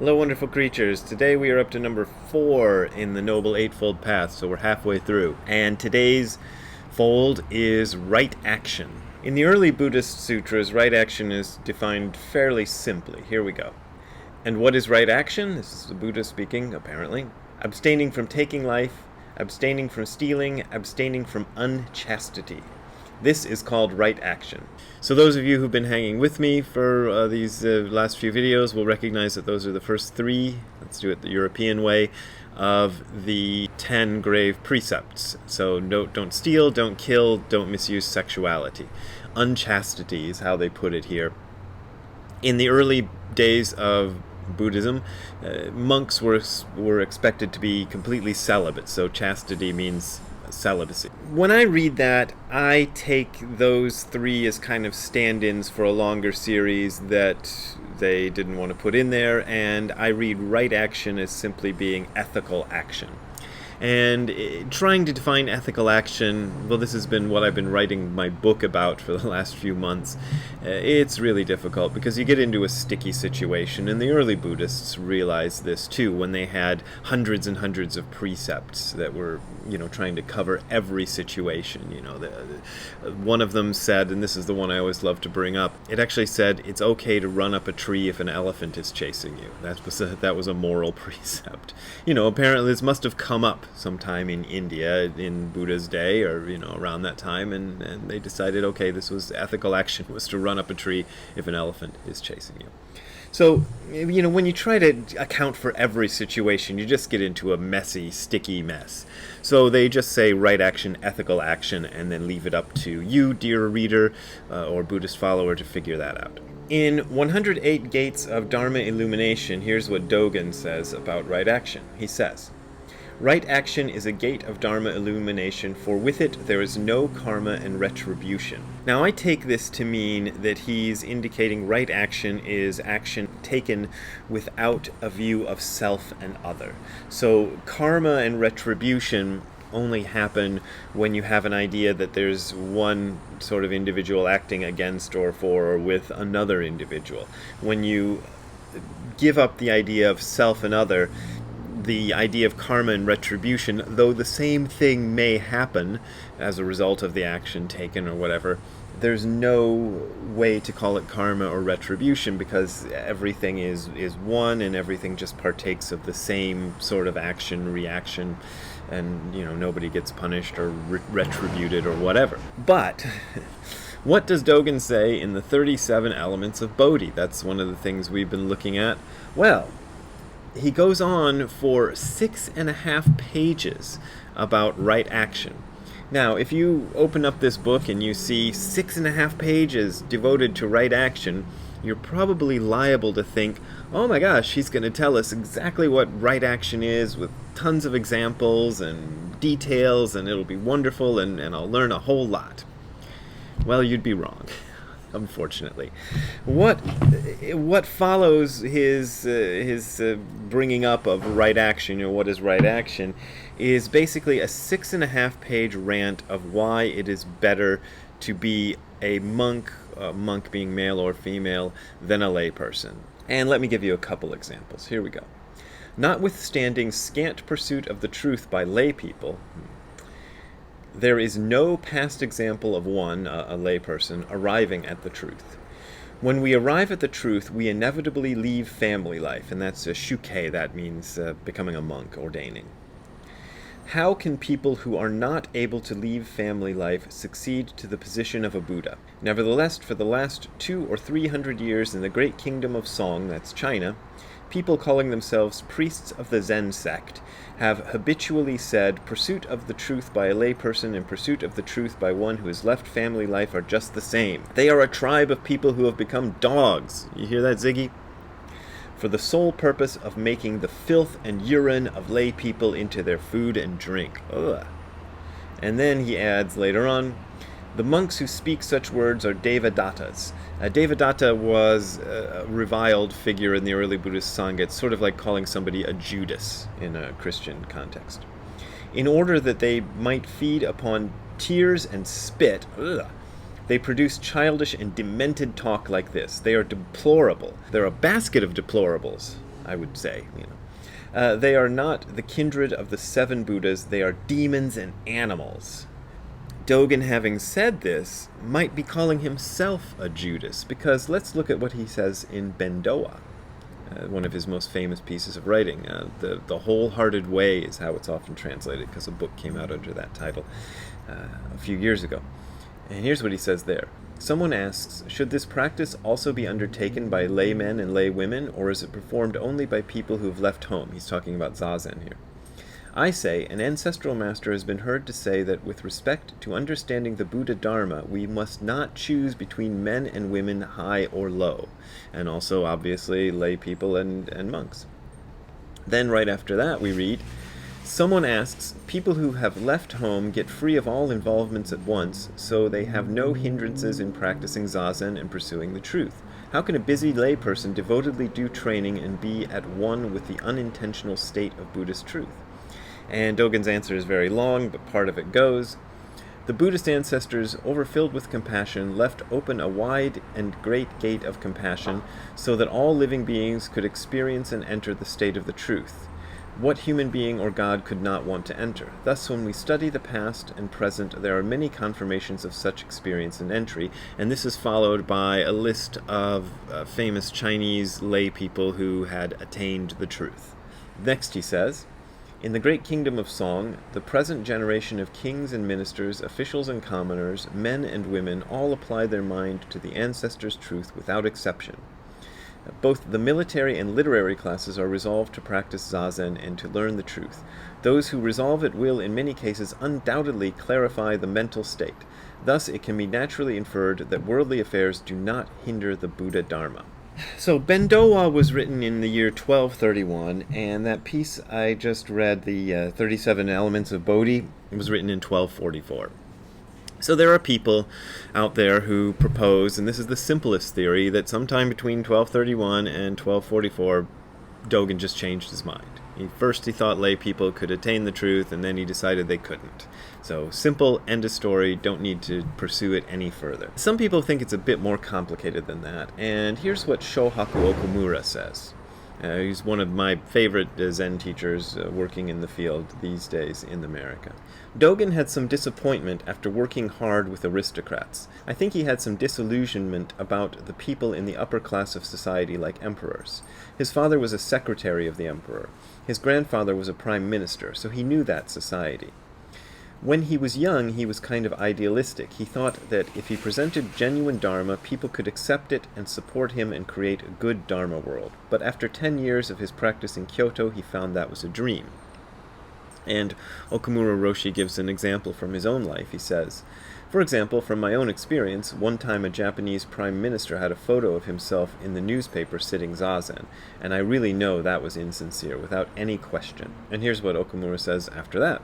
Hello, wonderful creatures. Today we are up to number 4 in the Noble Eightfold Path, so we're halfway through. And today's fold is right action. In the early Buddhist sutras, right action is defined fairly simply. Here we go. And what is right action? This is the Buddha speaking, apparently. Abstaining from taking life, abstaining from stealing, abstaining from unchastity. This is called right action. So those of you who've been hanging with me for these last few videos will recognize that those are the first 3, let's do it the European way, of the 10 grave precepts. So don't steal, don't kill, don't misuse sexuality. Unchastity is how they put it here. In the early days of Buddhism, monks were expected to be completely celibate, so chastity means celibacy. When I read that, I take those 3 as kind of stand-ins for a longer series that they didn't want to put in there, and I read right action as simply being ethical action. And trying to define ethical action, well, this has been what I've been writing my book about for the last few months. It's really difficult because you get into a sticky situation, and the early Buddhists realized this too when they had hundreds and hundreds of precepts that were, trying to cover every situation. One of them said, and this is the one I always love to bring up, it actually said it's okay to run up a tree if an elephant is chasing you. That was a moral precept. Apparently this must have come up sometime in India in Buddha's day, or around that time, and they decided, okay, this was ethical action, was to run up a tree if an elephant is chasing you. So, when you try to account for every situation, you just get into a messy, sticky mess. So they just say right action, ethical action, and then leave it up to you, dear reader, or Buddhist follower, to figure that out. In 108 Gates of Dharma Illumination, here's what Dogen says about right action. He says, "Right action is a gate of Dharma illumination, for with it there is no karma and retribution." Now I take this to mean that he's indicating right action is action taken without a view of self and other. So karma and retribution only happen when you have an idea that there's one sort of individual acting against or for or with another individual. When you give up the idea of self and other, the idea of karma and retribution, though the same thing may happen as a result of the action taken or whatever, there's no way to call it karma or retribution because everything is one and everything just partakes of the same sort of action, reaction, and nobody gets punished or retributed or whatever. But what does Dogen say in the 37 elements of Bodhi? That's one of the things we've been looking at. Well, he goes on for 6.5 pages about right action. Now, if you open up this book and you see 6.5 pages devoted to right action, you're probably liable to think, oh my gosh, he's going to tell us exactly what right action is with tons of examples and details, and it'll be wonderful, and I'll learn a whole lot. Well, you'd be wrong. Unfortunately, what follows his bringing up of right action, what is right action, is basically a 6.5 page rant of why it is better to be a monk being male or female, than a layperson. And let me give you a couple examples. Here we go. Notwithstanding scant pursuit of the truth by lay people, there is no past example of one, a layperson, arriving at the truth. When we arrive at the truth, we inevitably leave family life, and that's a shuke, that means becoming a monk, ordaining. How can people who are not able to leave family life succeed to the position of a Buddha? Nevertheless, for the last 200 or 300 years in the great kingdom of Song, that's China, people calling themselves priests of the Zen sect have habitually said pursuit of the truth by a layperson and pursuit of the truth by one who has left family life are just the same. They are a tribe of people who have become dogs. You hear that, Ziggy? For the sole purpose of making the filth and urine of lay people into their food and drink. Ugh. And then he adds later on, the monks who speak such words are Devadatas. Devadatta was a reviled figure in the early Buddhist Sangha. It's sort of like calling somebody a Judas in a Christian context. In order that they might feed upon tears and spit, they produce childish and demented talk like this. They are deplorable. They're a basket of deplorables. I would say, They are not the kindred of the 7 Buddhas, they are demons and animals. Dogen, having said this, might be calling himself a Judas, because let's look at what he says in Bendua, one of his most famous pieces of writing. The Wholehearted Way is how it's often translated, because a book came out under that title a few years ago. And here's what he says there. Someone asks, should this practice also be undertaken by laymen and laywomen, or is it performed only by people who have left home? He's talking about Zazen here. I say, an ancestral master has been heard to say that with respect to understanding the Buddha Dharma, we must not choose between men and women, high or low, and also, obviously, lay people and monks. Then, right after that, we read, someone asks, people who have left home get free of all involvements at once, so they have no hindrances in practicing Zazen and pursuing the truth. How can a busy layperson devotedly do training and be at one with the unintentional state of Buddhist truth? And Dogen's answer is very long, but part of it goes, the Buddhist ancestors, overfilled with compassion, left open a wide and great gate of compassion so that all living beings could experience and enter the state of the truth. What human being or God could not want to enter? Thus, when we study the past and present, there are many confirmations of such experience and entry, and this is followed by a list of famous Chinese lay people who had attained the truth. Next he says, in the great kingdom of Song, the present generation of kings and ministers, officials and commoners, men and women, all apply their mind to the ancestors' truth without exception. Both the military and literary classes are resolved to practice Zazen and to learn the truth. Those who resolve it will, in many cases, undoubtedly clarify the mental state. Thus, it can be naturally inferred that worldly affairs do not hinder the Buddha Dharma. So Bendua was written in the year 1231, and that piece I just read, the 37 Elements of Bodhi, was written in 1244. So there are people out there who propose, and this is the simplest theory, that sometime between 1231 and 1244, Dogen just changed his mind. First he thought lay people could attain the truth, and then he decided they couldn't. So simple, end of story, don't need to pursue it any further. Some people think it's a bit more complicated than that, and here's what Shohaku Okumura says. He's one of my favorite Zen teachers working in the field these days in America. Dogen had some disappointment after working hard with aristocrats. I think he had some disillusionment about the people in the upper class of society like emperors. His father was a secretary of the emperor. His grandfather was a prime minister, so he knew that society. When he was young, he was kind of idealistic. He thought that if he presented genuine Dharma, people could accept it and support him and create a good Dharma world. But after 10 years of his practice in Kyoto, he found that was a dream. And Okumura Roshi gives an example from his own life. He says, for example, from my own experience, one time a Japanese prime minister had a photo of himself in the newspaper sitting Zazen, and I really know that was insincere, without any question. And here's what Okumura says after that.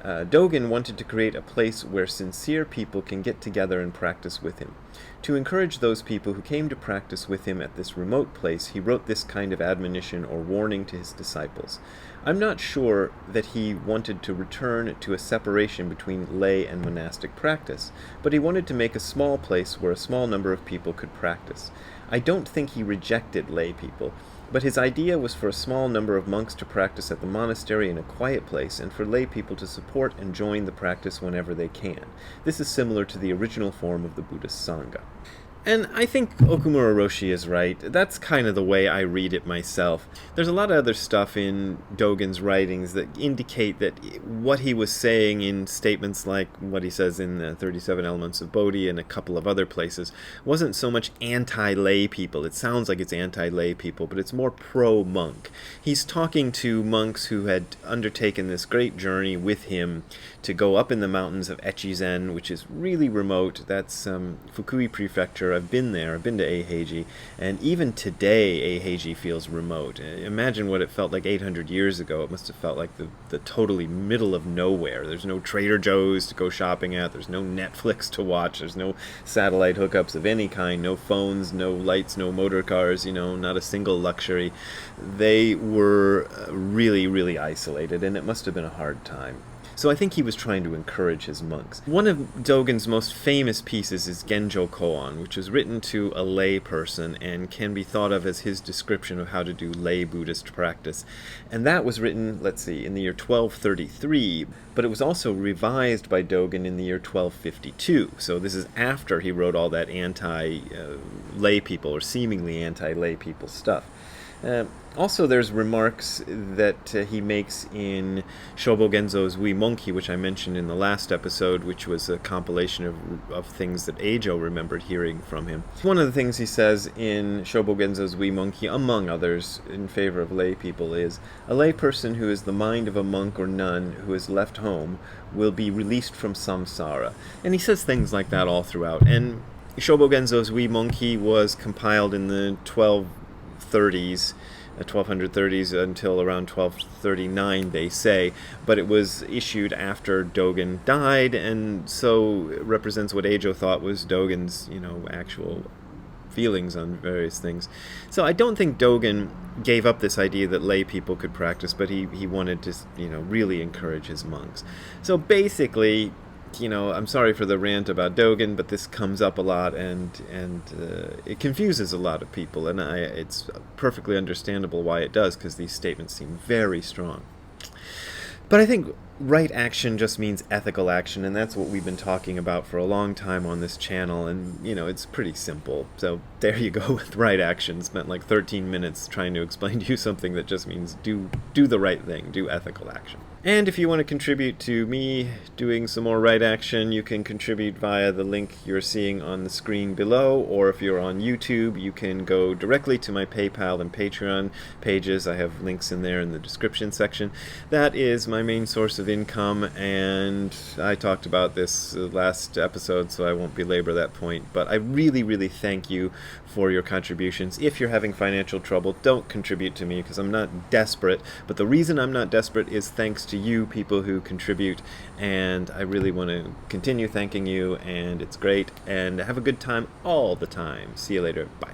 Dogen wanted to create a place where sincere people can get together and practice with him. To encourage those people who came to practice with him at this remote place, he wrote this kind of admonition or warning to his disciples. I'm not sure that he wanted to return to a separation between lay and monastic practice, but he wanted to make a small place where a small number of people could practice. I don't think he rejected lay people, but his idea was for a small number of monks to practice at the monastery in a quiet place, and for lay people to support and join the practice whenever they can. This is similar to the original form of the Buddhist Sangha. And I think Okumura Roshi is right. That's kind of the way I read it myself. There's a lot of other stuff in Dogen's writings that indicate that what he was saying in statements like what he says in the 37 Elements of Bodhi and a couple of other places wasn't so much anti-lay people. It sounds like it's anti-lay people, but it's more pro-monk. He's talking to monks who had undertaken this great journey with him to go up in the mountains of Echizen, which is really remote. That's Fukui Prefecture. I've been there. I've been to Eiheiji, and even today Eiheiji feels remote. Imagine what it felt like 800 years ago. It must have felt like the totally middle of nowhere. There's no Trader Joe's to go shopping at. There's no Netflix to watch. There's no satellite hookups of any kind. No phones, no lights, no motor cars, not a single luxury. They were really, really isolated, and it must have been a hard time. So I think he was trying to encourage his monks. One of Dogen's most famous pieces is Genjo Koan, which was written to a lay person and can be thought of as his description of how to do lay Buddhist practice. And that was written, let's see, in the year 1233, but it was also revised by Dogen in the year 1252. So this is after he wrote all that anti-lay people, or seemingly anti-lay people stuff. Also, there's remarks that he makes in Shobo Genzo's Ui Monki, which I mentioned in the last episode, which was a compilation of things that Eijo remembered hearing from him. One of the things he says in Shobo Genzo's Ui Monki, among others, in favor of lay people, is, "A lay person who is the mind of a monk or nun who has left home will be released from samsara." And he says things like that all throughout. And Shobo Genzo's Ui Monki was compiled in the 1230s until around 1239, they say, but it was issued after Dogen died, and so it represents what Eijo thought was Dogen's, actual feelings on various things. So I don't think Dogen gave up this idea that lay people could practice, but he wanted to, really encourage his monks. So basically, I'm sorry for the rant about Dogen, but this comes up a lot, and it confuses a lot of people, and it's perfectly understandable why it does, because these statements seem very strong. But I think right action just means ethical action, and that's what we've been talking about for a long time on this channel, and, it's pretty simple. So there you go with right action. Spent like 13 minutes trying to explain to you something that just means do the right thing, do ethical action. And if you want to contribute to me doing some more right action, you can contribute via the link you're seeing on the screen below, or if you're on YouTube, you can go directly to my PayPal and Patreon pages. I have links in there in the description section. That is my main source of income, and I talked about this last episode, so I won't belabor that point. But I really, really thank you for your contributions. If you're having financial trouble, don't contribute to me, because I'm not desperate. But the reason I'm not desperate is thanks to you people who contribute, and I really want to continue thanking you, and it's great, and have a good time all the time. See you later. Bye.